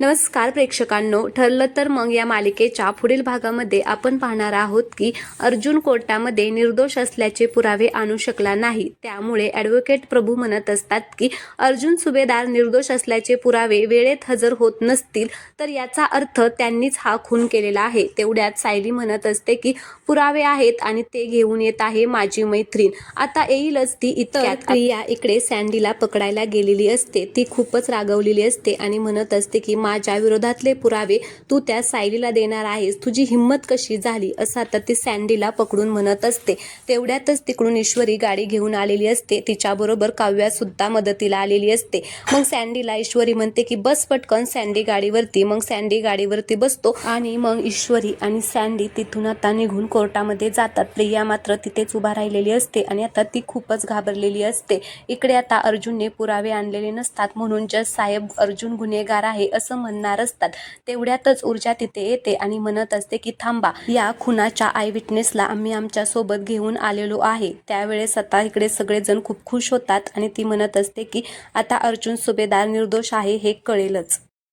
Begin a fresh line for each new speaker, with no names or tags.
नमस्कार प्रेक्षकांनो, ठरलं तर मग या मालिकेच्या पुढील भागामध्ये आपण पाहणार आहोत की अर्जुन कोर्टामध्ये निर्दोष असल्याचे पुरावे आणू शकला नाही. त्यामुळे ॲडव्होकेट प्रभू म्हणत असतात की अर्जुन सुभेदार निर्दोष असल्याचे पुरावे वेळेत हजर होत नसतील तर याचा अर्थ त्यांनीच हा खून केलेला आहे. तेवढ्यात सायली म्हणत असते की पुरावे आहेत आणि ते घेऊन येत आहे माझी मैत्रीण. आता येईलच ती. इतक्यात प्रिया इकडे सँडीला पकडायला गेलेली असते. ती खूपच रागवलेली असते आणि म्हणत असते की माझ्या विरोधातले पुरावे तू त्या सायलीला देणार आहेस, तुझी हिंमत कशी झाली, असा तर ती सँडीला पकडून म्हणत असते. तेवढ्यातच तिकडून ईश्वरी गाडी घेऊन आलेली असते. तिच्याबरोबर काव्या सुद्धा मदतीला आलेली असते. मग सँडीला ईश्वरी म्हणते की बस पटकन सँडी गाडीवरती. मग सँडी गाडीवरती बसतो आणि मग ईश्वरी आणि सँडी तिथून आता निघून कोर्टामध्ये जातात. प्रिया मात्र तिथेच उभा राहिलेली असते आणि आता ती खूपच घाबरलेली असते. इकडे आता अर्जुनने पुरावे आणलेले नसतात म्हणून जज साहेब अर्जुन गुन्हेगार आहे असं म्हणणार असतात. तेवढ्यातच ऊर्जा तिथे येते आणि म्हणत असते की थांबा, या खुनाच्या आय विटनेसला आम्ही आमच्या सोबत घेऊन आलेलो आहे. त्यावेळेस आता इकडे सगळेजण खूप खुश होतात आणि ती म्हणत असते की आता अर्जुन सुभेदार निर्दोष आहे हे कळेलच.